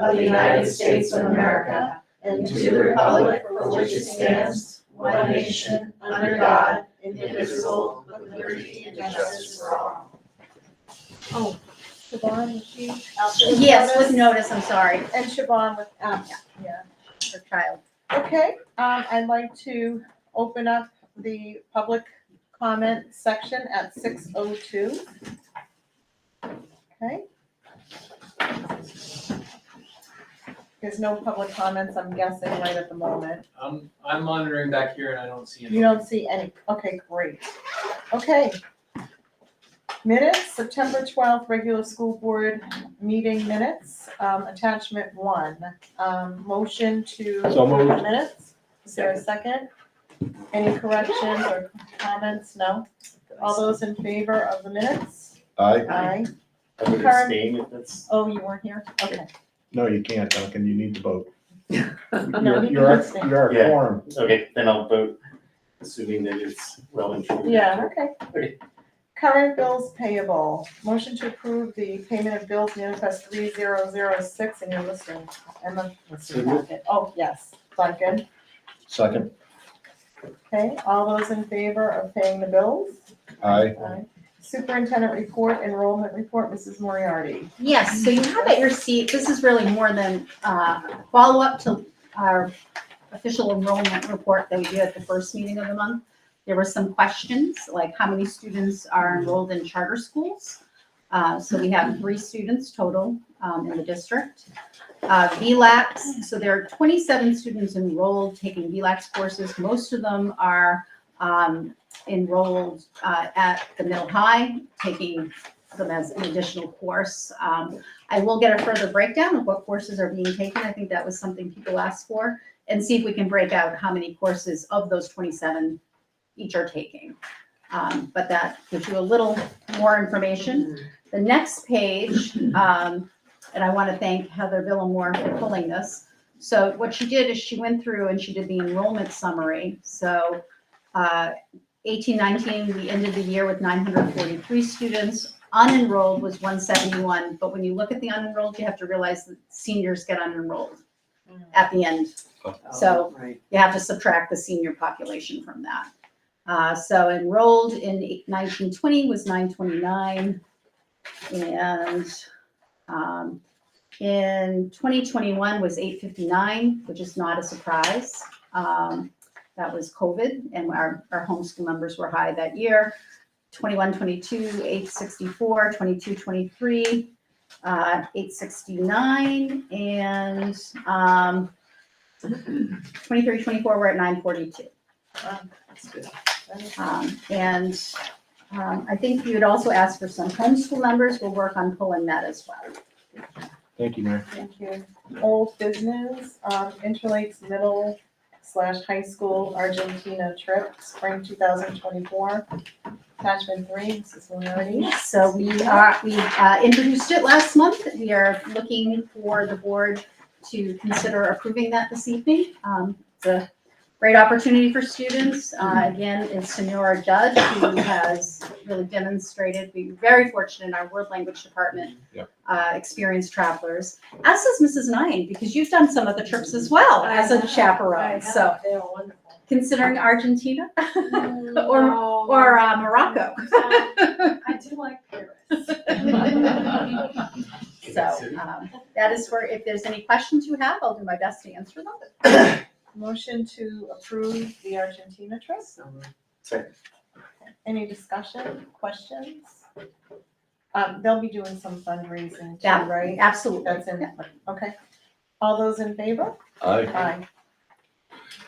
of the United States of America and to the republic for which it stands, one nation, under God, indivisible, with liberty and justice for all. Oh, Siobhan, was she? Yes, with notice, I'm sorry, And Siobhan with, yeah. for child. Okay, I'd like to open up the public comment section at 6:02. Okay. There's no public comments, I'm guessing, right at the moment. I'm monitoring back here and I don't see any. You don't see any, okay, great. Okay. Minutes, September 12th, regular school board meeting minutes, attachment 1. Motion to So moved. approve the minutes. Is there a second? Any corrections or comments? No? All those in favor of the minutes? Aye. Aye. I would Karen? abstain if that's. Oh, you weren't here? Okay. No, you can't, Duncan, you need to vote. No, you You're can a- abstain. You're a Yeah. quorum. Okay, then I'll vote, assuming that it's well and true. Yeah, okay. Okay. Current bills payable. Motion to approve the payment of bills manifest 3006 in your listing. And the listing packet. Oh, yes. Duncan. Second. Okay, all those in favor of paying the bills? Aye. Aye. Superintendent report, enrollment report, Mrs. Moriarty. Yes, so you have at your seat, this is really more than follow-up to our official enrollment report that we did at the first meeting of the month. There were some questions, like how many students are enrolled in charter schools. So we have 3 students total in the district. VLAX, so there are 27 students enrolled taking VLAX courses. Most of them are enrolled at the middle high, taking them as an additional course. I will get a further breakdown of what courses are being taken. I think that was something people asked for, and see if we can break out how many courses of those 27 each are taking. But that gives you a little more information. The next page, and I want to thank Heather Villamore for pulling this. So what she did is she went through and she did the enrollment summary. So 18-19, we ended the year with 943 students. Unenrolled was 171, but when you look at the unenrolled, you have to realize that seniors get unenrolled at the end. So you have to subtract the senior population from that. So enrolled in 1920 was 929, and in 2021 was 859, which is not a surprise. That was COVID, and our homeschool numbers were high that year. 21-22, 864, 22-23, 869, and 23-24 we're at 942. That's good. I think you would also ask for some homeschool numbers. We'll work on pulling that as well. Thank you, Mary. Thank you. Old business, Interlakes Middle/High School Argentina trip, spring 2024. Attachment 3, Mrs. Moriarty. So we introduced it last month. We are looking for the board to consider approving that this evening. It's a great opportunity for students. Again, it's Senora Judge, who has really demonstrated, we're very fortunate in our world language department, experienced travelers, as does Mrs. Nyan, because you've done some of the trips as well as a chaperone. So considering Argentina or Morocco. I do like Paris. So that is for, if there's any questions you have, I'll do my best to answer them. Motion to approve the Argentina trip. Second. Any discussion, questions? They'll be doing some fundraising too, Yeah, right? Absolutely. That's in, okay. All those in favor? Aye.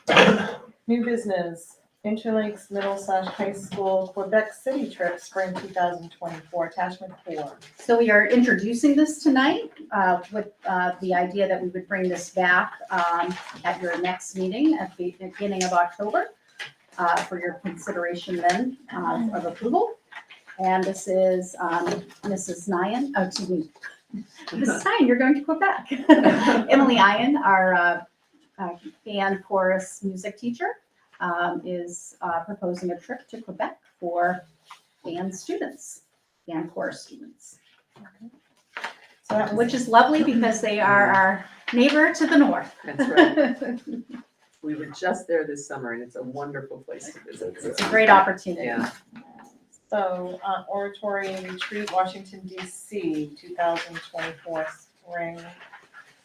Aye. New business, Interlakes Middle/High School Quebec City trip, spring 2024, attachment 4. So we are introducing this tonight with the idea that we would bring this back at your next meeting at the beginning of October for your consideration then of approval. And this is Mrs. Nyan, oh, excuse me, Mrs. Nyan, you're going to Quebec. Emily Nyan, our band chorus music teacher, is proposing a trip to Quebec for band students, band chorus students. So that was, which is lovely because they are our neighbor to the north. That's right. We were just there this summer and it's a wonderful place to visit. It's a great opportunity. Yeah. so, oratory retreat, Washington DC, 2024 spring.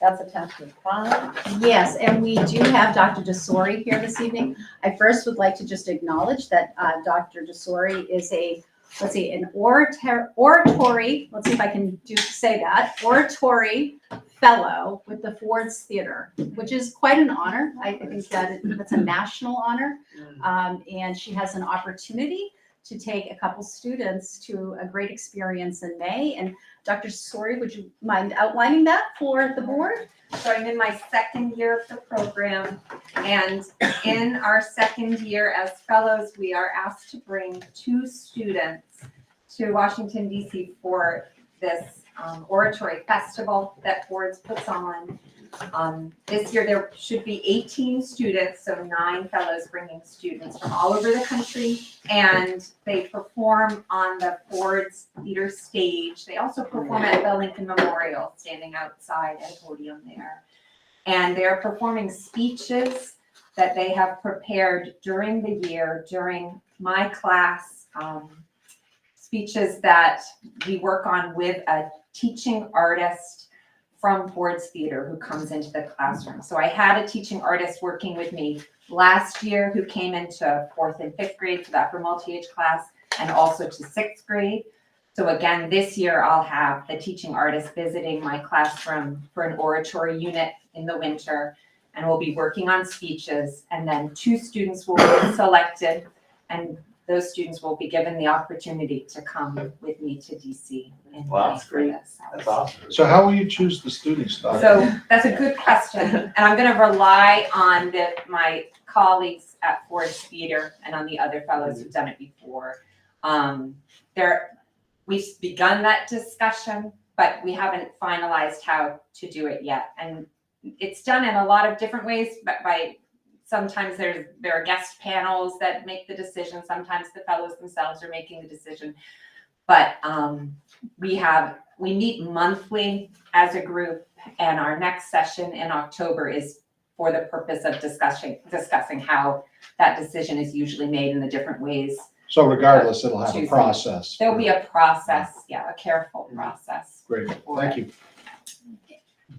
That's attachment 5. Yes, and we do have Dr. Desori here this evening. I first would like to just acknowledge that Dr. Desori is an oratory, let's see if I can say that, oratory fellow with the Ford's Theater, which is quite an honor. I think that's a national honor. And she has an opportunity to take a couple students to a great experience in May. And Dr. Desori, would you mind outlining that for the board? So I'm in my second year of the program, and in our second year as fellows, we are asked to bring 2 students to Washington DC for this oratory festival that Ford's puts on. This year there should be 18 students, so 9 fellows bringing students from all over the country, and they perform on the Ford's Theater stage. They also perform at the Lincoln Memorial, standing outside at a podium there. And they're performing speeches that they have prepared during the year, during my class, speeches that we work on with a teaching artist from Ford's Theater who comes into the classroom. So I had a teaching artist working with me last year who came into 4th and 5th grade for the upper multi-age class and also to 6th grade. So again, this year I'll have the teaching artist visiting my classroom for an oratory unit in the winter, and we'll be working on speeches, and then 2 students will be selected, and those students will be given the opportunity to come with me to DC. And Wow, that's for this. That's awesome. So how will you choose the students, Doc? So that's a good question, and I'm going to rely on my colleagues at Ford's Theater and on the other fellows who've done it before. We've begun that discussion, but we haven't finalized how to do it yet. And it's done in a lot of different ways, but sometimes there are guest panels that make the decision. Sometimes the fellows themselves are making the decision. But we meet monthly as a group, and our next session in October is for the purpose of discussing how that decision is usually made in the different ways. So regardless, it'll have a process. There'll be a process, a careful process. Great, thank you.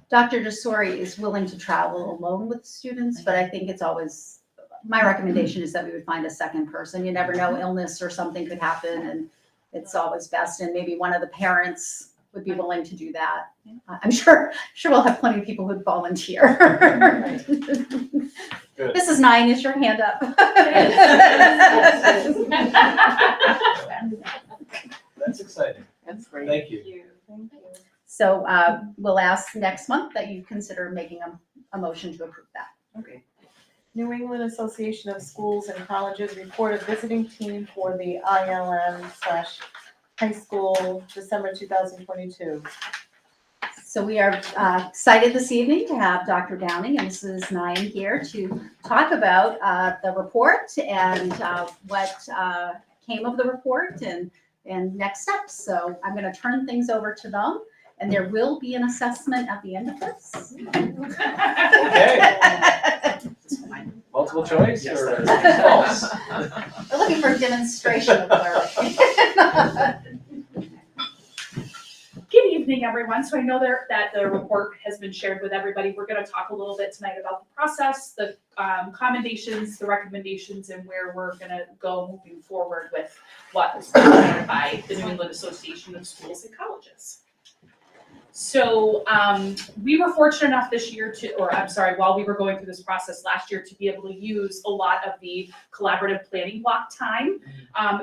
Dr. Desori is willing to travel alone with students, but I think it's always, my recommendation is that we would find a second person. You never know, illness or something could happen, and it's always best, and maybe one of the parents would be willing to do that. I'm sure we'll have plenty of people who'd volunteer. Good. Mrs. Nine, is your hand up? That's exciting. That's great. Thank you. So we'll ask next month that you consider making a motion to approve that. Okay. New England Association of Schools and Colleges report a visiting team for the ILM/high school December 2022. So we are excited this evening to have Dr. Downing and Mrs. Nine here to talk about the report and what came of the report and next steps. So I'm going to turn things over to them, and there will be an assessment at the end of this. Okay. Multiple choice Yes, or that false? We're looking for a demonstration of learning. Good evening, everyone. So I know that the report has been shared with everybody. We're going to talk a little bit tonight about the process, the commendations, the recommendations, and where we're going to go moving forward with what was presented by the New England Association of Schools and Colleges. So we were fortunate enough this year while we were going through this process last year, to be able to use a lot of the collaborative planning block time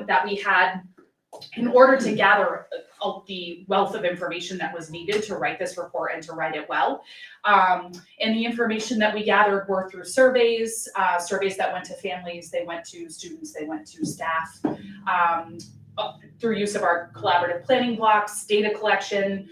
that we had in order to gather the wealth of information that was needed to write this report and to write it well. And the information that we gathered were through surveys that went to families, they went to students, they went to staff, through use of our collaborative planning blocks, data collection,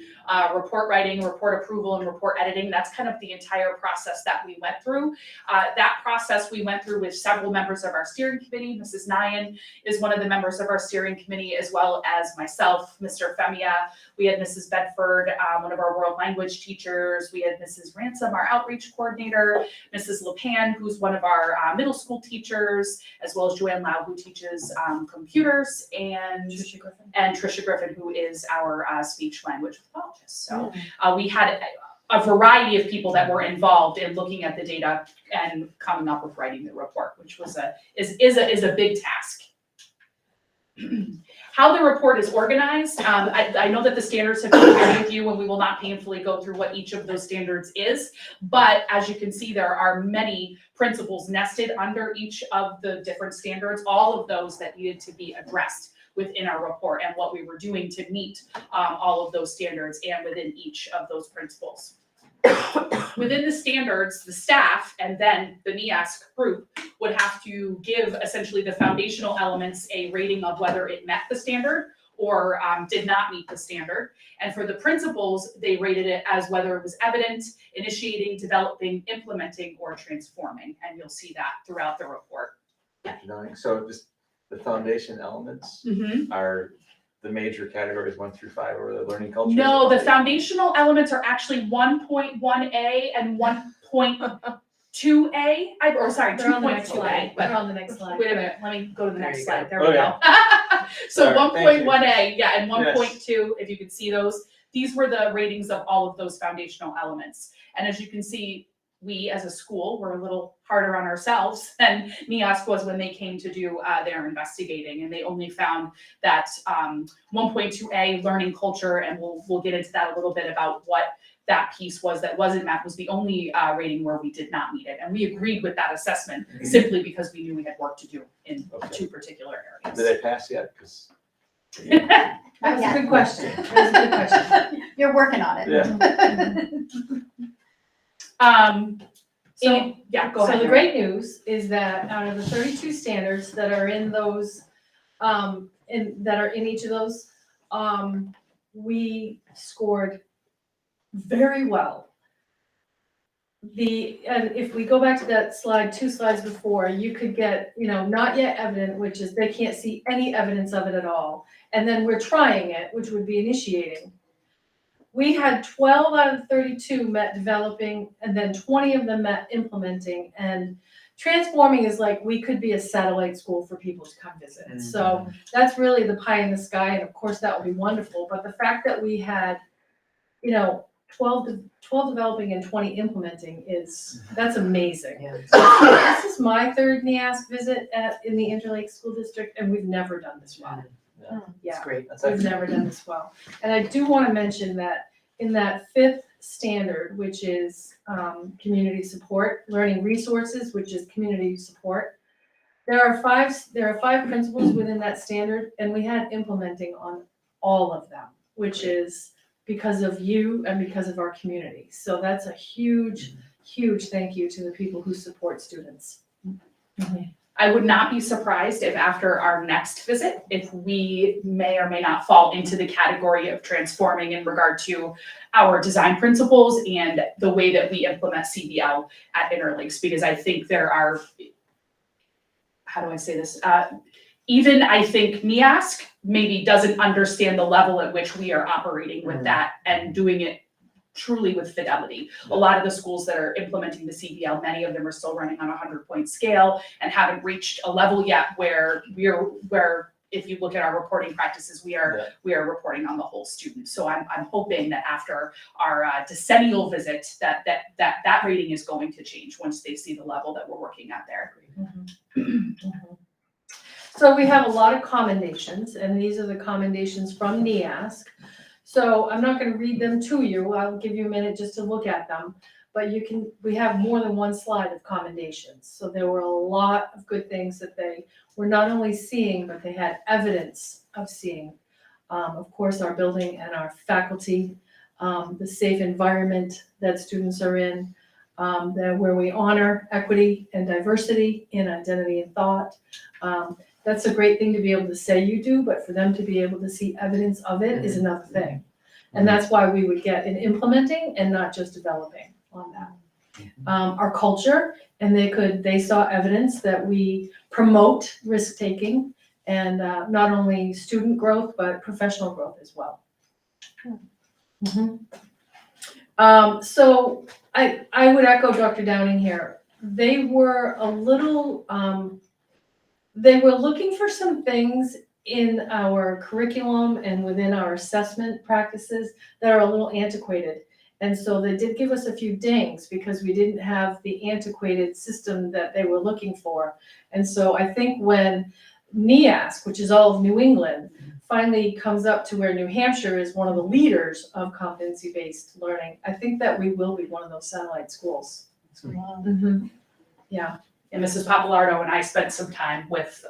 report writing, report approval, and report editing. That's kind of the entire process that we went through. That process we went through with several members of our steering committee. Mrs. Nyan is one of the members of our steering committee, as well as myself, Mr. Femia. We had Mrs. Bedford, one of our world language teachers. We had Mrs. Ransom, our outreach coordinator, Mrs. LePan, who's one of our middle school teachers, as well as Joanne Lau, who teaches computers, and Trisha Griffin, who is our speech language pathologist. So we had a variety of people that were involved in looking at the data and coming up with writing the report, which was is a big task. How the report is organized, I know that the standards have been shared with you, and we will not painfully go through what each of those standards is, but as you can see, there are many principles nested under each of the different standards, all of those that needed to be addressed within our report and what we were doing to meet all of those standards and within each of those principles. Within the standards, the staff and then the NEASC group would have to give essentially the foundational elements a rating of whether it met the standard or did not meet the standard. And for the principles, they rated it as whether it was evident, initiating, developing, implementing, or transforming. And you'll see that throughout the report. So just the foundation elements are the major categories 1 through 5, or the learning culture? No, the foundational elements are actually 1.1A and 1.2A. Or sorry, They're on the next 2.2A. slide. But They're on the next slide. wait a minute, let me go to the There next you slide. go. There we go. So Sorry, 1.1A, yeah, and Yes. 1.2, if you could see those, these were the ratings of all of those foundational elements. And as you can see, we as a school were a little harder on ourselves than NEASC was when they came to do their investigating, and they only found that 1.2A learning culture, and we'll get into that a little bit about what that piece was that wasn't met, was the only rating where we did not meet it, and we agreed with that assessment simply because we knew we had work to do in two particular areas. Did they pass yet? 'Cause- That's a good question. That's a good question. You're working on it. So, Yeah, go ahead. so the great news is that out of the 32 standards that are in those, that are in each of those, we scored very well. And if we go back to that slide, 2 slides before, you could get, not yet evident, which is they can't see any evidence of it at all. And then we're trying it, which would be initiating. We had 12 out of 32 met developing, and then 20 of them met implementing. And transforming is like, we could be a satellite school for people to come visit. So that's really the pie in the sky, and of course that would be wonderful. But the fact that we had, 12 developing and 20 implementing that's amazing. This is my 3rd NEASC visit in the Interlake School District, and we've never done this well. It's great. That's We've excellent. never done this well. And I do want to mention that in that 5th standard, which is community support, learning resources, which is community support, there are 5 principles within that standard, and we had implementing on all of them, which is because of you and because of our community. So that's a huge, huge thank you to the people who support students. I would not be surprised if after our next visit, if we may or may not fall into the category of transforming in regard to our design principles and the way that we implement CBL at Interlinks, because I think there are, how do I say this? Even I think NEASC maybe doesn't understand the level at which we are operating with that and doing it truly with fidelity. A lot of the schools that are implementing the CBL, many of them are still running on a 100-point scale and haven't reached a level yet where if you look at our reporting practices, we are reporting on the whole student. So I'm hoping that after our decennial visit that rating is going to change once they see the level that we're working at there. So we have a lot of commendations, and these are the commendations from NEASC. So I'm not going to read them to you. I'll give you a minute just to look at them. But we have more than one slide of commendations. So there were a lot of good things that they were not only seeing, but they had evidence of seeing. Of course, our building and our faculty, the safe environment that students are in, where we honor equity and diversity in identity and thought. That's a great thing to be able to say you do, but for them to be able to see evidence of it is another thing. And that's why we would get in implementing and not just developing on that. Our culture, and they saw evidence that we promote risk-taking and not only student growth, but professional growth as well. Mhm. So I would echo Dr. Downing here. They were a little, they were looking for some things in our curriculum and within our assessment practices that are a little antiquated. And so they did give us a few dings because we didn't have the antiquated system that they were looking for. And so I think when NEASC, which is all of New England, finally comes up to where New Hampshire is one of the leaders of competency-based learning, I think that we will be one of those satellite schools. Yeah. And Mrs. Papalardo and I spent some time with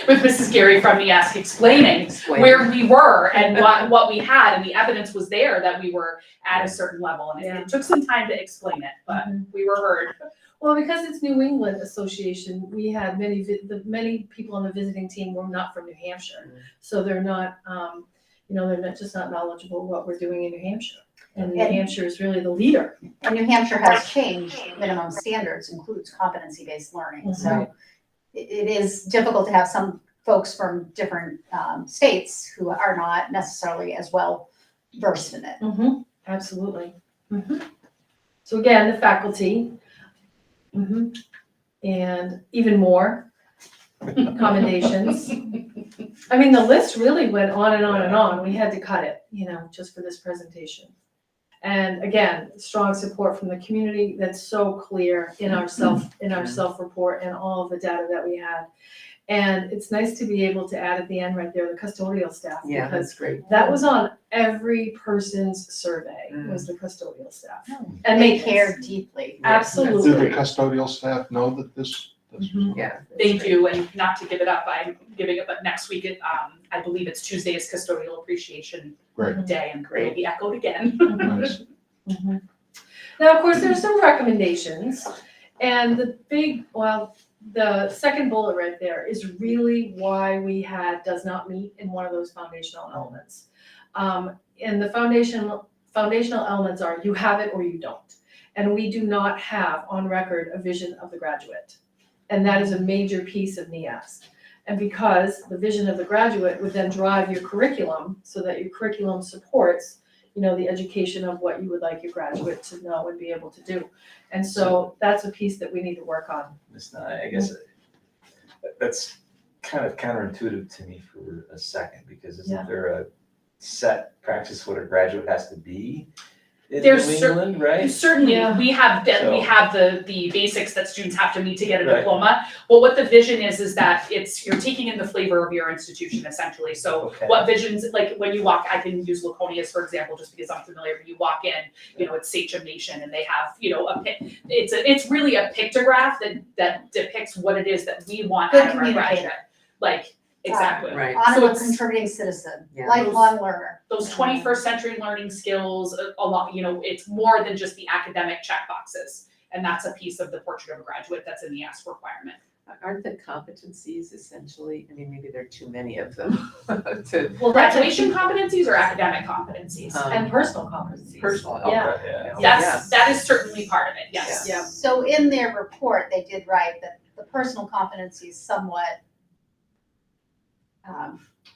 with Mrs. Gary from NEASC explaining where we were and what we had, and the evidence was there that we were at a certain level, and it took some time to explain it, but we were heard. Well, because it's New England Association, we had many people on the visiting team were not from New Hampshire. So they're not, they're not just not knowledgeable of what we're doing in New Hampshire. And New Hampshire is really the leader. And New Hampshire has changed minimum standards, includes competency-based learning. So it is difficult to have some folks from different states who are not necessarily as well versed in it. Absolutely. So again, the faculty, and even more commendations. I mean, the list really went on and on and on. We had to cut it, just for this presentation. And again, strong support from the community that's so clear in our self-report and all of the data that we had. And it's nice to be able to add at the end right there, the custodial staff. Yeah, Because that's great. that was on every person's survey, was the custodial staff. And they care deeply. Do Absolutely. the custodial staff know that this was Yeah. They do, and not to give it up, I'm giving it, but next week, I believe it's Tuesday is Custodial Appreciation Great. Day, and it'll be echoed again. nice? Now, of course, there's some recommendations, and the second bullet right there is really why we does not meet in one of those foundational elements. And the foundational elements are you have it or you don't. And we do not have on record a vision of the graduate. And that is a major piece of NEASC. And because the vision of the graduate would then drive your curriculum so that your curriculum supports, the education of what you would like your graduate to know and be able to do. And so that's a piece that we need to work on. I guess that's kind of counterintuitive to me for a second, because isn't there a set practice what a graduate has to be in There's New England, right? Certainly, Yeah. we have the basics that students have to meet to get a diploma. But what the vision is that you're taking in the flavor of your institution essentially. So Okay. what visions, like when you walk, I can use Laconia's for example, just because I'm familiar. When you walk in, it's Sachem Nation, and they have, it's really a pictograph that depicts what it is that we want Good out of our communicator. graduate. Like, exactly. Right. Honorable it's- contributing citizen, Yeah. lifelong learner. Those 21st century learning skills, a lot, it's more than just the academic check boxes. And that's a piece of the portrait of a graduate that's in the ASK requirement. Aren't the competencies essentially, maybe there are too many of them to Well, Graduation competencies or academic competencies? and personal competencies. personal. Yeah. That is certainly part of it, yes. Yeah. So in their report, they did write that the personal competencies somewhat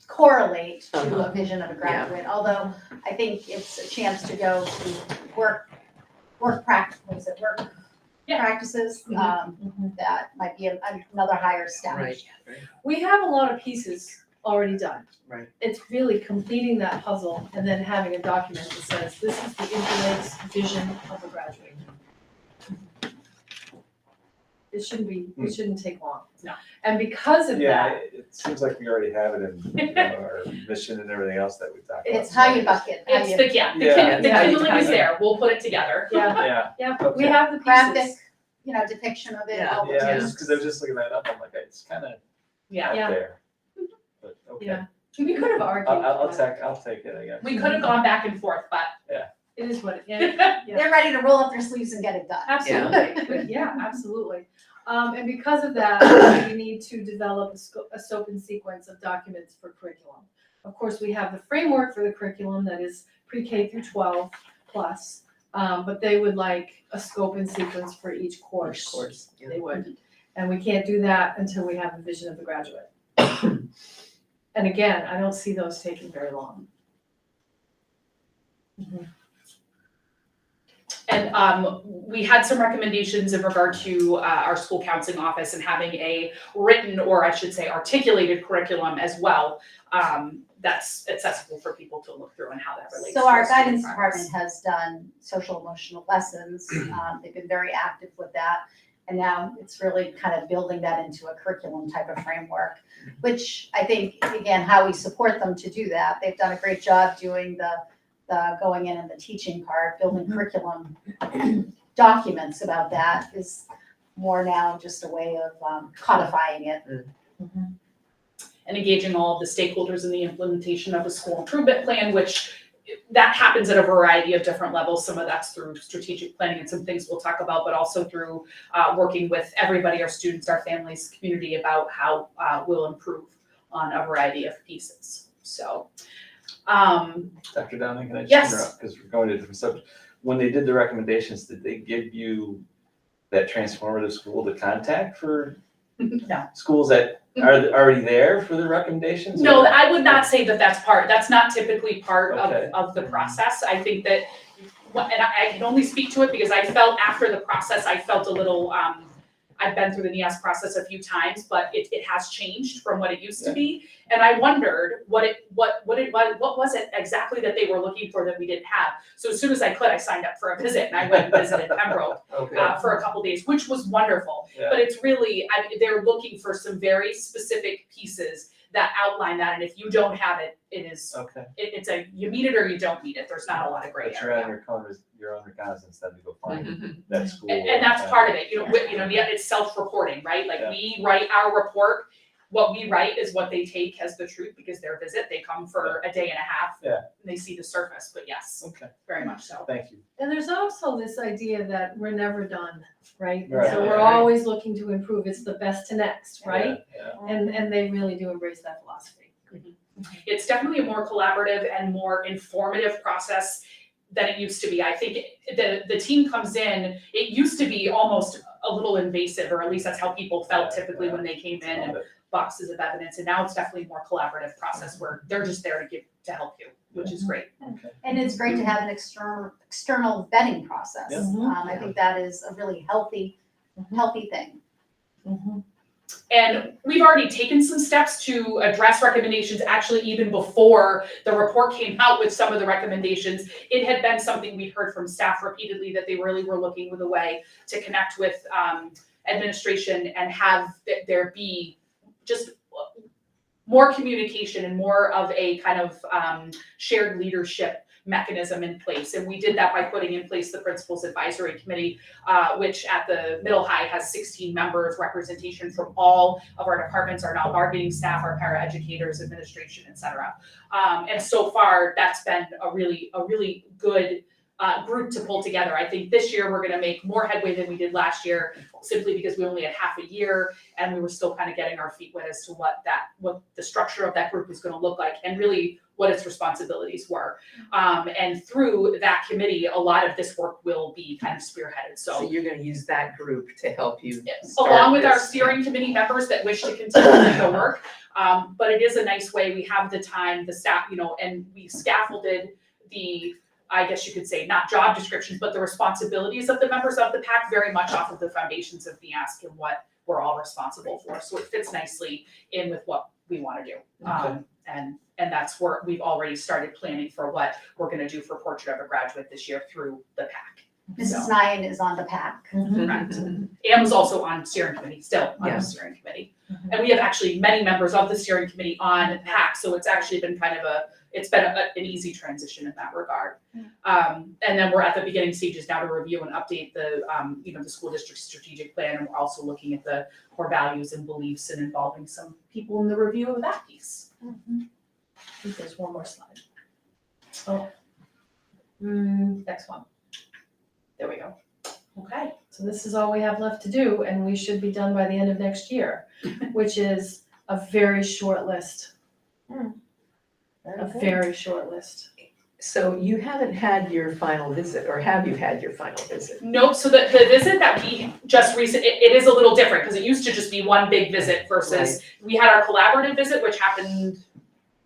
correlate to a vision of a graduate, although I think it's a chance to go to work practices, Yeah. practices, that might be another higher step. Right. We have a lot of pieces already done. Right. It's really completing that puzzle and then having a document that says, this is the interlace vision of a graduate. It shouldn't take long. No. And because of Yeah, that, it seems like we already have it in our mission and everything else that we talked about. It's how you bucket, how It's you the Yeah. kindling is there, we'll put it together. yeah, Yeah, we Okay. have the graphic, pieces. depiction of it. Yeah. all the yeah, things. just because I was just looking that up, I'm like, it's kind of Yeah. Yeah. out there. But, okay. Yeah. We could have argued. I'll but take it, I guess. We could have gone back and forth, but It is what, yeah, They're ready to roll up their sleeves and get it done. absolutely, yeah, absolutely. And because of that, we need to develop a scope and sequence of documents for curriculum. Of course, we have the framework for the curriculum that is pre-K through 12 plus, but they would like a scope and sequence for each course. Each course, yeah. They would, and we can't do that until we have a vision of the graduate. And again, I don't see those taking very long. And we had some recommendations in regard to our school counseling office and having a written, or I should say articulated curriculum as well, that's accessible for people to look through and how that relates to So our student guidance progress. department has done social emotional lessons. They've been very active with that. And now it's really kind of building that into a curriculum type of framework, which I think, again, how we support them to do that. They've done a great job doing the going in and the teaching part, building curriculum documents about that is more now just a way of codifying it. And engaging all of the stakeholders in the implementation of a school improvement plan, which that happens at a variety of different levels. Some of that's through strategic planning and some things we'll talk about, but also through working with everybody, our students, our families, community, about how we'll improve on a variety of pieces. So, Dr. Downing, can I just Yes. interrupt, because we're going to a different subject. When they did the recommendations, did they give you that transformative school to contact for No. schools that are already there for the recommendations? No, or- I would not say that that's not typically part Okay. of the process. I think that, and I can only speak to it because I felt after the process, I felt a little, I've been through the NIAS process a few times, but it has changed from what it used to be. And I wondered what was it exactly that they were looking for that we didn't have? So as soon as I could, I signed up for a visit and I went and visited Pembroke Okay, for a couple days, which was wonderful. yeah, But it's really, they're looking for some very specific pieces that outline that, and if you don't have it, okay. it's you meet it or you don't meet it, there's not a lot of gray But you're on area. your own reconnaissance then to go find Mhm. that school. And that's part of it, yeah, it's self-reporting, right? Like, Yeah. we write our report, what we write is what they take as the truth, because their visit, they come for a day and a half. Yeah. And they see the surface, but yes, Okay, very much so. thank you. And there's also this idea that we're never done, right? And Right. so we're always looking to improve, it's the best to next, right? Yeah, And they really do embrace that philosophy. It's definitely a more collaborative and more informative process than it used to be. I think the team comes in, it used to be almost a little invasive, or at least that's how people felt typically when they came in, and boxes of evidence, and now it's definitely a more collaborative process where they're just there to help you, which is great. And it's great to have an external vetting process. Yeah. I think that is a really healthy thing. And we've already taken some steps to address recommendations, actually even before the report came out with some of the recommendations. It had been something we heard from staff repeatedly, that they really were looking with a way to connect with administration and have there be just more communication and more of a kind of shared leadership mechanism in place. And we did that by putting in place the Principals Advisory Committee, which at the middle high has 16 members, representation from all of our departments, our non-bargaining staff, our paraeducators, administration, et cetera. And so far, that's been a really good group to pull together. I think this year we're gonna make more headway than we did last year, simply because we only had half a year and we were still kind of getting our feet wet as to what the structure of that group was gonna look like, and really what its responsibilities were. And through that committee, a lot of this work will be kind of spearheaded, So you're gonna use that group to help you start along with our this. steering committee members that wish to continue the work. But it is a nice way, we have the time, the staff, and we scaffolded the, I guess you could say, not job descriptions, but the responsibilities of the members of the PAC very much off of the foundations of the ask and what we're all responsible for. So it fits nicely in with what we want to do. Okay. And that's where we've already started planning for what we're going to do for Portrait of a Graduate this year through the PAC. Mrs. Nyan is on the PAC. Correct. Anne was also on steering committee, still on the Yeah. steering committee. And we have actually many members of the steering committee on PAC, so it's actually been kind of an easy transition in that regard. And then we're at the beginning stages now to review and update the school district strategic plan, and we're also looking at the core values and beliefs and involving some people in the review of that piece. I think there's one more slide. Oh. Next one. There we go. Okay. So this is all we have left to do, and we should be done by the end of next year, which is a very short list. Very A good. very short list. So you haven't had your final visit, or have you had your final visit? Nope, so the visit that we just it is a little different, because it used to just be one big visit versus, we had our collaborative visit, which happened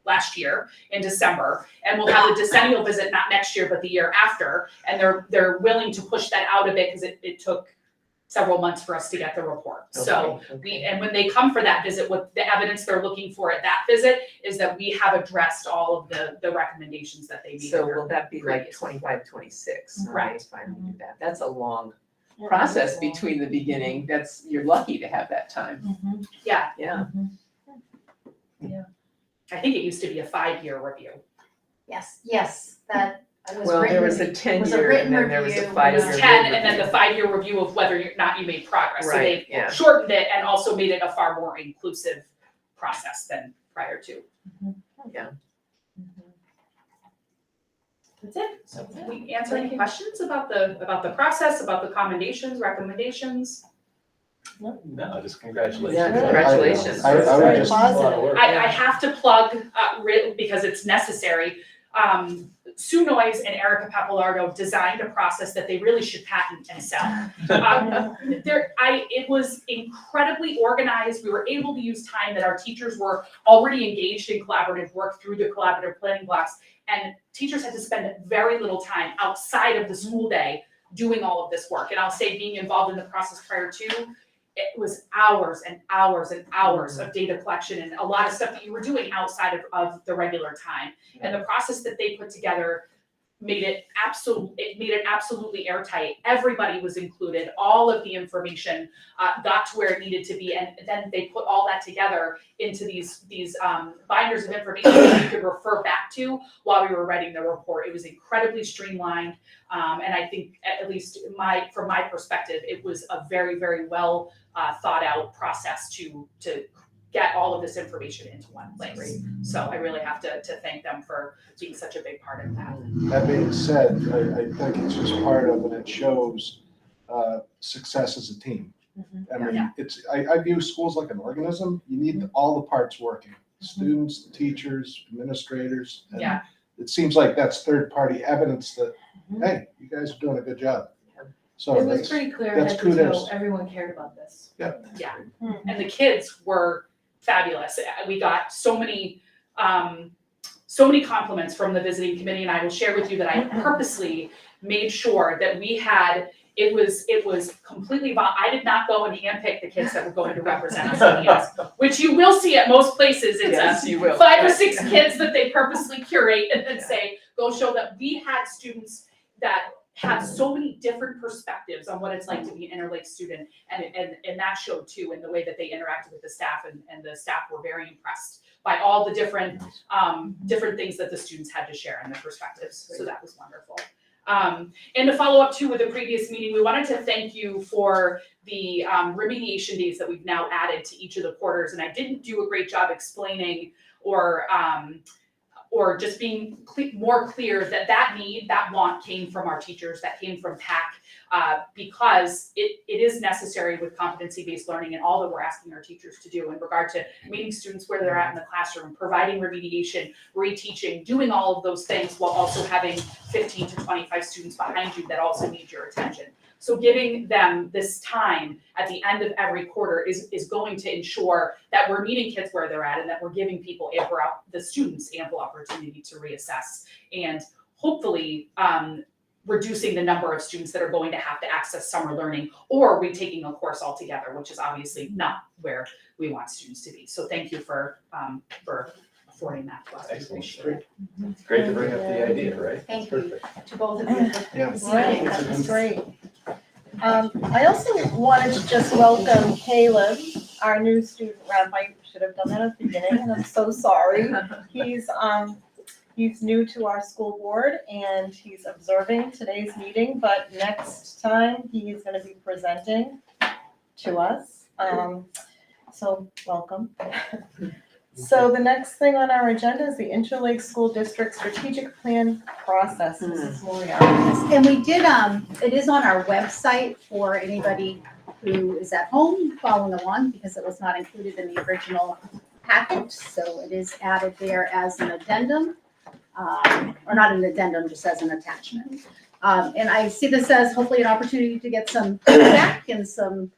last year in December, and we'll have the decennial visit not next year, but the year after, and they're willing to push that out a bit, because it took several months for us to get the report. So Okay. and when they come for that visit, what the evidence they're looking for at that visit is that we have addressed all of the recommendations that they made. So will that be like previous 25, 26? Right. Finally do that. That's a long Yeah, process that's long. between the beginning. You're lucky to have that time. Mhm. Yeah, Yeah. I think it used to be a 5-year review. Yes, that was Well, there written- was a was a 10-year written and then there was a review. 5-year. It was 10, and then the 5-year review of whether or not you made progress. So Right, they yeah. shortened it and also made it a far more inclusive process than prior to. That's it. So can we answer any questions about the process, about the commendations, recommendations? No, just congratulations. Yeah, congratulations. I would Very just, A lot of positive. work. I have to plug, because it's necessary, Sue Noyes and Erica Pappalardo designed a process that they really should patent and sell. It was incredibly organized. We were able to use time that our teachers were already engaged in collaborative work through the collaborative planning blocks. And teachers had to spend very little time outside of the school day doing all of this work. And I'll say, being involved in the process prior to, it was hours and hours and hours of data collection and a lot of stuff that you were doing outside of the regular time. And the process that they put together made it absolutely airtight. Everybody was included. All of the information got to where it needed to be, and then they put all that together into these binders of information that you could refer back to while we were writing the report. It was incredibly streamlined, and I think, at least from my perspective, it was a very, very well thought out process to get all of this information into one place. So I really have to thank them for being such a big part of that. that being said, I think it's just part of, and it shows success as a team. I mean, Yeah. I view schools like an organism. You need all the parts working. Students, teachers, administrators. and Yeah. It seems like that's third-party evidence that, hey, you guys are doing a good job. So It was that's, pretty clear that's head to toe, kudos. everyone cared about this. Yeah, Hmm. and the kids were fabulous. We got so many compliments from the visiting committee, and I will share with you that I purposely made sure that we had, it was completely, I did not go and handpick the kids that were going to represent us in the ES, which you will see at most places. It's Yes, you will. 5 or 6 kids that they purposely curate and then say, go show that we had students that have so many different perspectives on what it's like to be an Interlake student, and that showed too in the way that they interacted with the staff, and the staff were very impressed by all the different things that the students had to share and their perspectives. So that was wonderful. And to follow up too with the previous meeting, we wanted to thank you for the remediation days that we've now added to each of the quarters. And I didn't do a great job explaining or just being more clear that need, that want came from our teachers, that came from PAC, because it is necessary with competency-based learning and all that we're asking our teachers to do in regard to meeting students where they're at in the classroom, providing remediation, reteaching, doing all of those things while also having 15 to 25 students behind you that also need your attention. So giving them this time at the end of every quarter is going to ensure that we're meeting kids where they're at, and that we're giving the students ample opportunity to reassess, and hopefully reducing the number of students that are going to have to access summer learning or retaking a course altogether, which is obviously not where we want students to be. So thank you for affording that to us. I appreciate it. It's great to bring up the idea, right? Thank That's you perfect. to both of you for Yeah. Right, that's great. I also wanted to just welcome Caleb, our new student rep. I should have done that at the beginning, and I'm so sorry. He's new to our school board, and he's observing today's meeting, but next time he's gonna be presenting to us. So welcome. So the next thing on our agenda is the Interlake School District Strategic Plan Process. Mrs. Moriarty. And we did, it is on our website for anybody who is at home following along, because it was not included in the original packet, so it is added there as an addendum, or not an addendum, just as an attachment. And I see this as hopefully an opportunity to get some feedback and some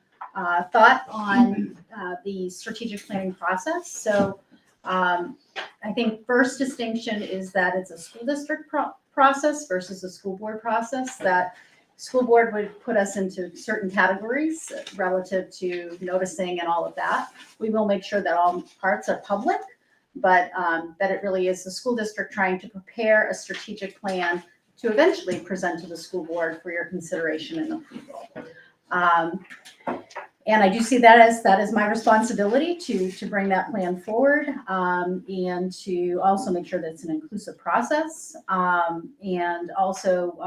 thought on the strategic planning process. So I think first distinction is that it's a school district process versus a school board process. That school board would put us into certain categories relative to noticing and all of that. We will make sure that all parts are public, but that it really is the school district trying to prepare a strategic plan to eventually present to the school board for your consideration and approval. And I do see that as my responsibility to bring that plan forward, and to also make sure that it's an inclusive process, and also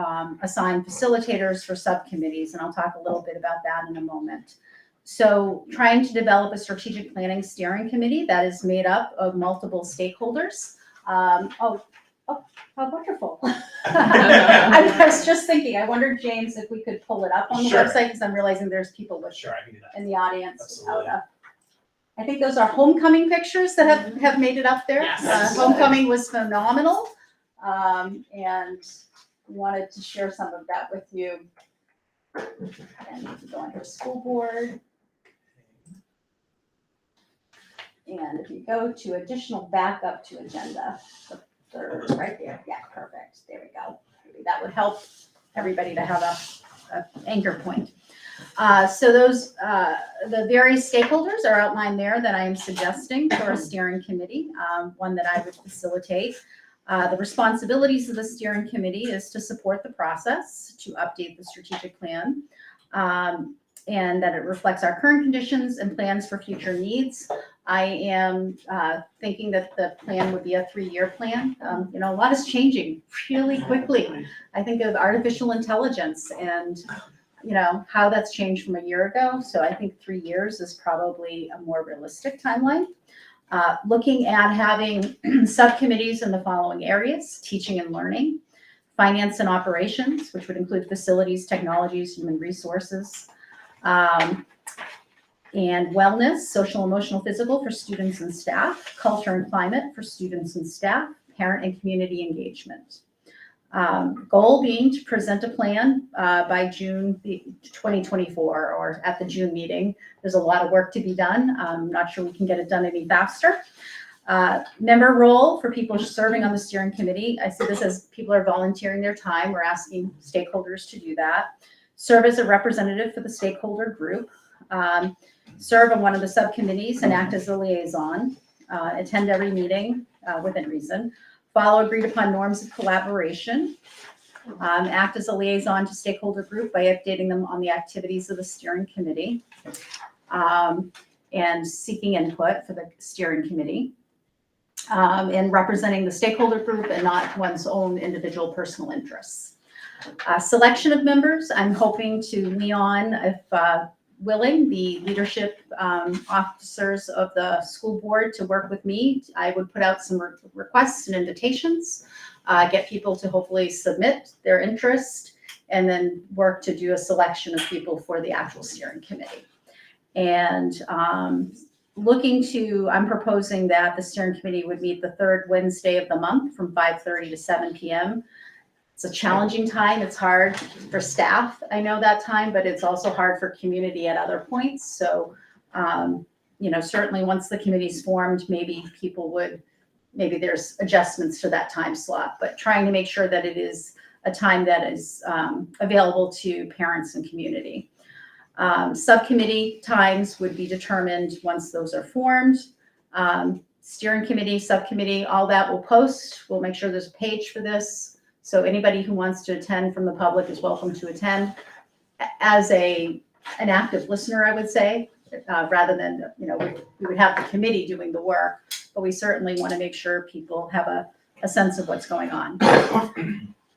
assign facilitators for subcommittees, and I'll talk a little bit about that in a moment. So trying to develop a strategic planning steering committee that is made up of multiple stakeholders. How wonderful. I was just thinking, I wondered, James, if we could pull it up on the Sure. website, because I'm realizing there's people Sure, I can do that. in the audience. Absolutely. I think those are homecoming pictures that have made it up there. Yes. Homecoming was phenomenal, and wanted to share some of that with you. And you can go under school board. And if you go to additional backup to agenda, the third, right there, yeah, perfect, there we go. Maybe that would help everybody to have a anchor point. So those, the various stakeholders are outlined there that I am suggesting for a steering committee, one that I would facilitate. The responsibilities of the steering committee is to support the process, to update the strategic plan, and that it reflects our current conditions and plans for future needs. I am thinking that the plan would be a 3-year plan. A lot is changing really quickly. I think of artificial intelligence and how that's changed from a year ago. So I think 3 years is probably a more realistic timeline. Looking at having subcommittees in the following areas: teaching and learning, finance and operations, which would include facilities, technologies, human resources, and wellness, social, emotional, physical for students and staff, culture and climate for students and staff, parent and community engagement. Goal being to present a plan by June 2024, or at the June meeting. There's a lot of work to be done. I'm not sure we can get it done any faster. Member role for people serving on the steering committee. I see this as people are volunteering their time. We're asking stakeholders to do that. Serve as a representative for the stakeholder group. Serve on one of the subcommittees and act as a liaison. Attend every meeting within reason. Follow agreed upon norms of collaboration. Act as a liaison to stakeholder group by updating them on the activities of the steering committee, and seeking input for the steering committee, and representing the stakeholder group and not one's own individual personal interests. Selection of members, I'm hoping to lean on, if willing, the leadership officers of the school board to work with me. I would put out some requests and invitations, get people to hopefully submit their interest, and then work to do a selection of people for the actual steering committee. And I'm proposing that the steering committee would meet the third Wednesday of the month from 5:30 to 7 p.m. It's a challenging time. It's hard for staff, I know that time, but it's also hard for community at other points. So, certainly once the committee's formed, maybe there's adjustments to that time slot, but trying to make sure that it is a time that is available to parents and community. Subcommittee times would be determined once those are formed. Steering committee, subcommittee, all that we'll post. We'll make sure there's a page for this. So anybody who wants to attend from the public is welcome to attend as an active listener, I would say, rather than, we would have the committee doing the work, but we certainly want to make sure people have a sense of what's going on.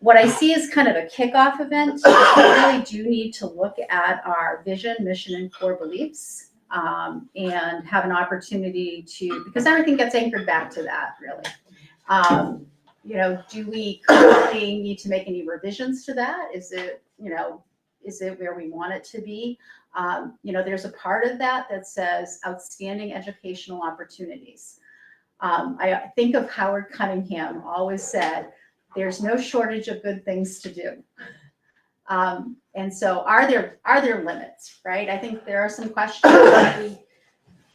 What I see is kind of a kickoff event. We really do need to look at our vision, mission, and core beliefs, and have an opportunity because everything gets anchored back to that, really. Do we currently need to make any revisions to that? Is Is it where we want it to be? There's a part of that says outstanding educational opportunities. I think of Howard Cunningham always said, there's no shortage of good things to do. And so are there limits, right? I think there are some questions that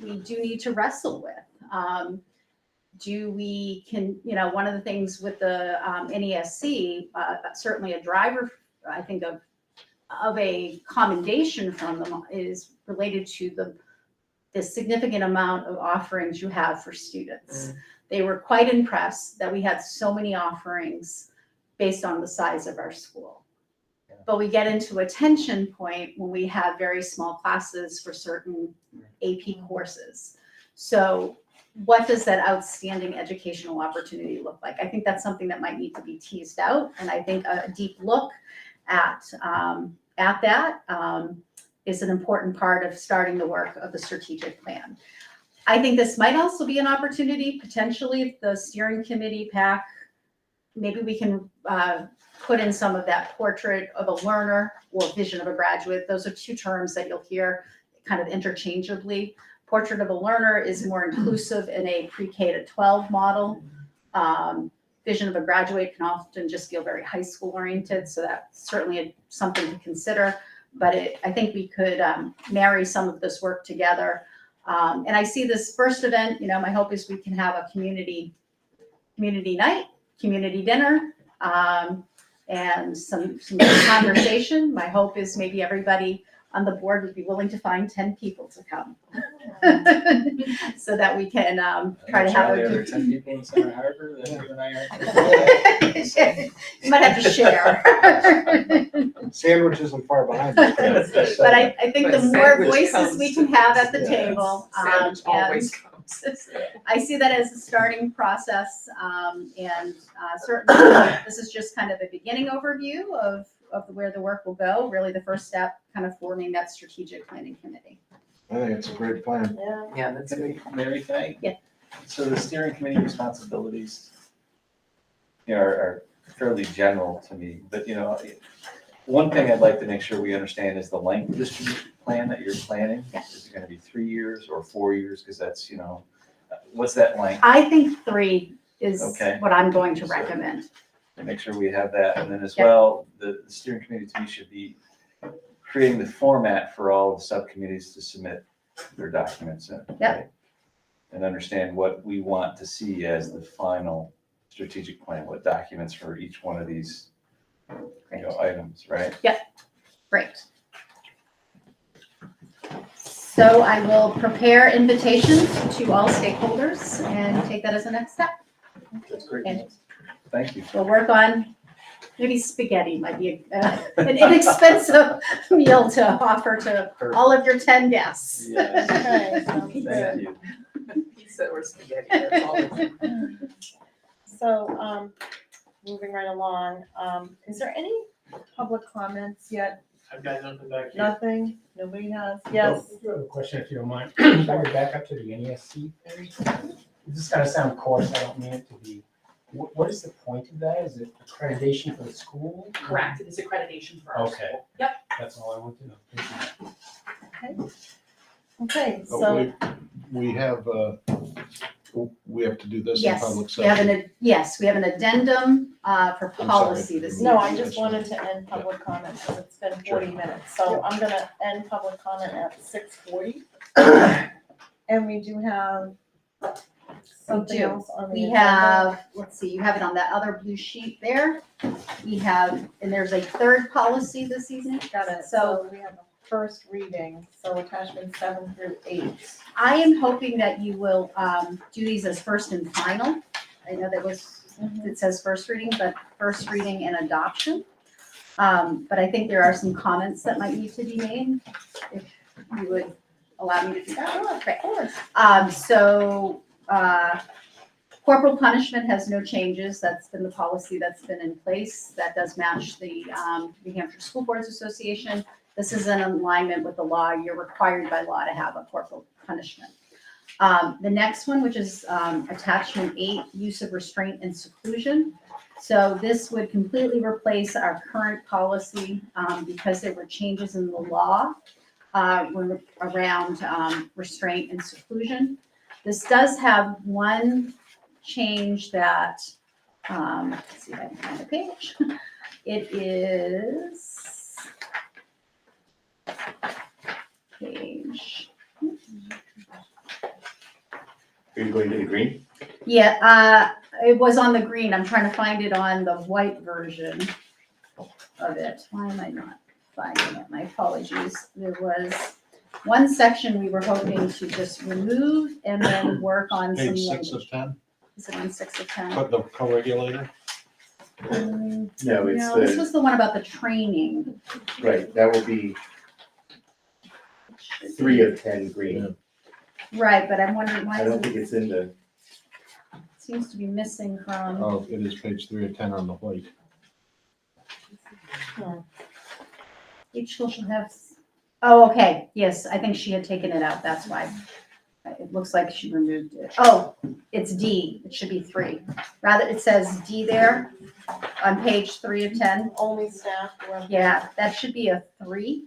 we do need to wrestle with. One of the things with the NESC, certainly a driver, I think of a commendation from them is related to the significant amount of offerings you have for students. They were quite impressed that we had so many offerings based on the size of our school. But we get into a tension point when we have very small classes for certain AP courses. So what does that outstanding educational opportunity look like? I think that's something that might need to be teased out. And I think a deep look at that is an important part of starting the work of the strategic plan. I think this might also be an opportunity, potentially, if the steering committee pack, maybe we can put in some of that portrait of a learner or vision of a graduate. Those are two terms that you'll hear kind of interchangeably. Portrait of a learner is more inclusive in a pre-K to 12 model. Vision of a graduate can often just feel very high school oriented, so that's certainly something to consider. But I think we could marry some of this work together. And I see this first event, my hope is we can have a community night, community dinner, and some conversation. My hope is maybe everybody on the board would be willing to find 10 people to come. So that we can try to have Charlie, a are there good. 10 people in Center Harbor that you and I are? You might have to share. Sandwich isn't far behind. But I think the But more sandwich voices comes we can have at the Yeah. table. Sandwich And always comes. I see that as a starting process, and certainly this is just kind of a beginning overview of where the work will go, really the first step, kind of forming that strategic planning committee. I think it's a great plan. Yeah. Yeah, that's great. Mary, can I? Yeah. So the steering committee responsibilities, are fairly general to me, but one thing I'd like to make sure we understand is the length of the strategic plan that you're planning. Yeah. Is it gonna be 3 years or 4 years? Because that's, what's that length? I think 3 is Okay. what I'm going to recommend. And make sure we have that. And then as Yeah. well, the steering committee to me should be creating the format for all the subcommittees to submit their documents in. Yep. Right? And understand what we want to see as the final strategic plan, what documents for each one of these Great. items, right? Great. So I will prepare invitations to all stakeholders and take that as a next step. That's great. And Thank you. we'll work on, maybe spaghetti might be an inexpensive meal to offer to all of your 10 guests. Yes. Okay, sounds Thank good. you. Pizza or spaghetti, that's all. So, moving right along, is there any public comments yet? I've got nothing back here. Nothing? Nobody has? Yes. I do have a question, if you don't mind. If I could back up to the NESC thing. This is gonna sound coarse, I don't mean it to be. What is the point of that? Is it accreditation for the school? Correct, it is accreditation for our Okay. school. Yep. That's all I want to know. Thank you. Okay, But so, we have to do this in Yes, public we have session. we have an addendum for sorry. policy this evening. no, I just wanted to end public comment because it's been 40 minutes. So I'm gonna end public comment at 6:40. And we do have something do. else on the We agenda. have, let's see, you have it on that other blue sheet there. We have, and there's a third policy this evening. Got it. So we have a first reading, so attachment 7 through 8. I am hoping that you will do these as first and final. I know it says first reading, but first reading and adoption. But I think there are some comments that might need to be made, if you would allow me to do that. Great. Corporal punishment has no changes. That's been the policy that's been in place. That does match the New Hampshire School Boards Association. This is in alignment with the law. You're required by law to have a corporal punishment. The next one, which is attachment 8, use of restraint and seclusion. So this would completely replace our current policy because there were changes in the law around restraint and seclusion. This does have one change that, let's see if I can find the page. It is page. Are you going to the green? Yeah, it was on the green. I'm trying to find it on the white version of it. Why am I not finding it? My apologies. There was one section we were hoping to just remove and then work on some Page 6 language. of 10, Is it on 6 of 10? put the co-regulator. No, No, it's this the, was the one about the training. right, that will be 3 of 10 green. Right, but I'm wondering why I don't is think it it's in the, seems to be missing from. Oh, it is page 3 of 10 on the white. Each school shall have, oh, okay, yes, I think she had taken it out, that's why. It looks like she removed it. Oh, it's D, it should be 3. Rather, it says D there on page 3 of 10. Only staff. Yeah, that should be a 3.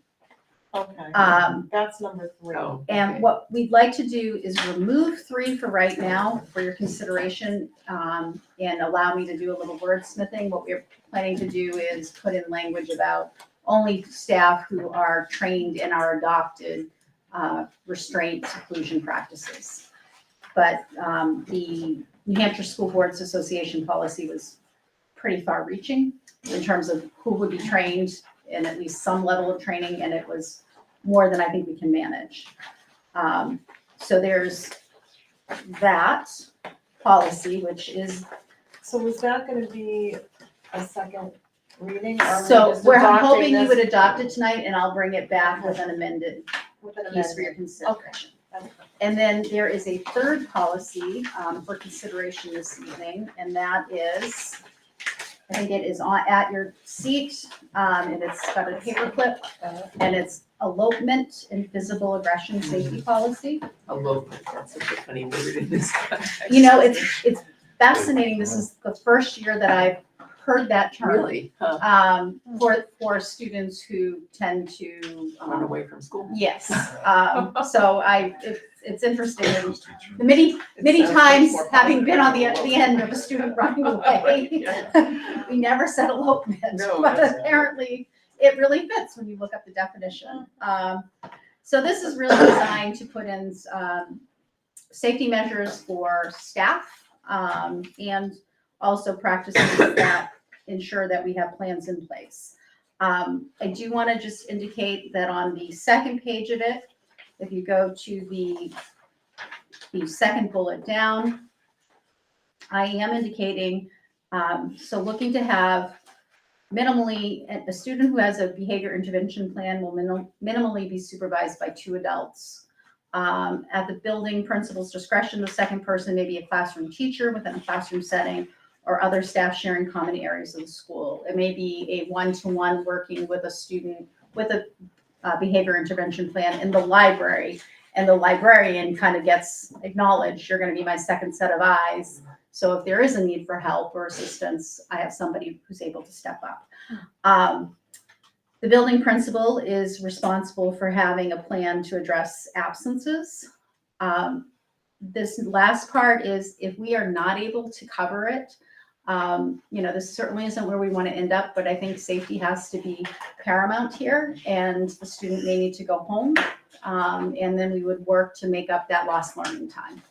Okay, Um, that's number 3. Oh, And okay. what we'd like to do is remove 3 for right now for your consideration, and allow me to do a little wordsmithing. What we're planning to do is put in language about only staff who are trained and are adopted restraint seclusion practices. But the New Hampshire School Boards Association policy was pretty far reaching in terms of who would be trained in at least some level of training, and it was more than I think we can manage. So there's that policy, which is, So is that gonna be a second reading? Or are we so just we're adopting hoping you this would adopt it tonight, and I'll bring it back with an amended with an piece for your amendment? consideration. Okay. And then there is a third policy for consideration this evening, and that is, I think it is at your seat, and it's got a paperclip, and it's elopement and physical aggression safety policy. Elopement, that's such a funny word in this context. You know, it's fascinating. This is the first year that I've heard that term. Really, huh? For students who tend to. Run away from school. Yes, so it's interesting. And Those teachers. the many It sounds times, much more having been on the positive. end of a student running away, Yeah. we never said elopement, No, but that's not. apparently it really fits when you look up the definition. So this is really designed to put in safety measures for staff, and also practices that ensure that we have plans in place. I do want to just indicate that on the second page of it, if you go to the second bullet down, I am indicating, so looking to have minimally, a student who has a behavior intervention plan will minimally be supervised by 2 adults. At the building principal's discretion, the second person may be a classroom teacher within a classroom setting or other staff sharing common areas of the school. It may be a one-to-one working with a student with a behavior intervention plan in the library, and the librarian kind of gets acknowledged, you're going to be my second set of eyes. So if there is a need for help or assistance, I have somebody who's able to step up. The building principal is responsible for having a plan to address absences. This last part is if we are not able to cover it, this certainly isn't where we want to end up, but I think safety has to be paramount here, and the student may need to go home. And then we would work to make up that lost learning time.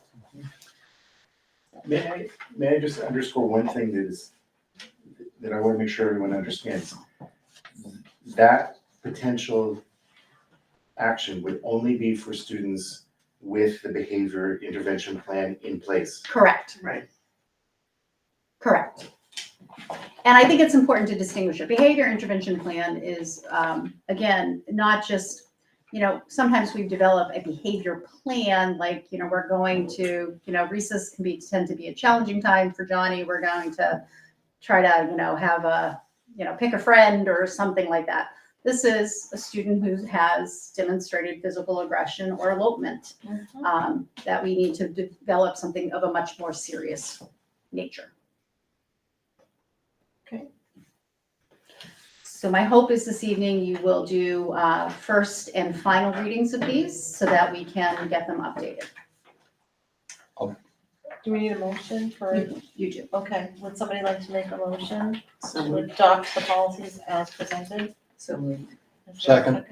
may I just underscore one thing that I want to make sure everyone understands? That potential action would only be for students with the behavior intervention plan in place. Correct. Right. Correct. And I think it's important to distinguish it. Behavior intervention plan is, again, not just, sometimes we develop a behavior plan, like, we're going to, recess tend to be a challenging time for Johnny. We're going to try to, have a, pick a friend or something like that. This is a student who has demonstrated physical aggression or elopement, that we need to develop something of a much more serious nature. Okay. So my hope is this evening you will do first and final readings of these so that we can get them updated. Do we need a motion for, You do. okay, would somebody like to make a motion So to moved. adopt the policies as presented? So moved. Is there a Second.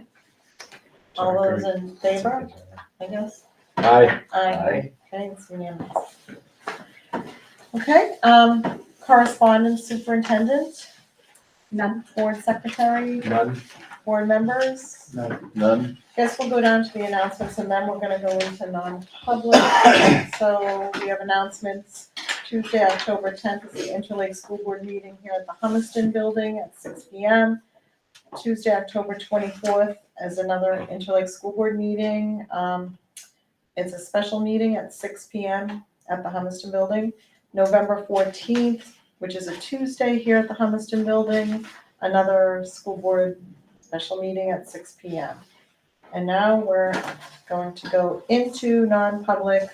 All those in favor, I guess? Aye. Aye. Okay, it's unanimous. Okay, correspondence superintendent, None. board secretary, None. board members. None. Guess we'll go down to the announcements and then we're gonna go into non-public. So we have announcements. Tuesday, October 10th is the Interlake School Board meeting here at the Humiston Building at 6 p.m. Tuesday, October 24th is another Interlake School Board meeting. It's a special meeting at 6 p.m. at the Humiston Building. November 14th, which is a Tuesday here at the Humiston Building, another school board special meeting at 6 p.m. And now we're going to go into non-public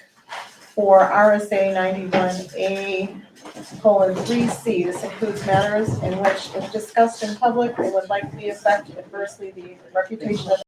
for RSA 91A:3C. This includes matters in which, if discussed in public, they would likely affect adversely the reputation of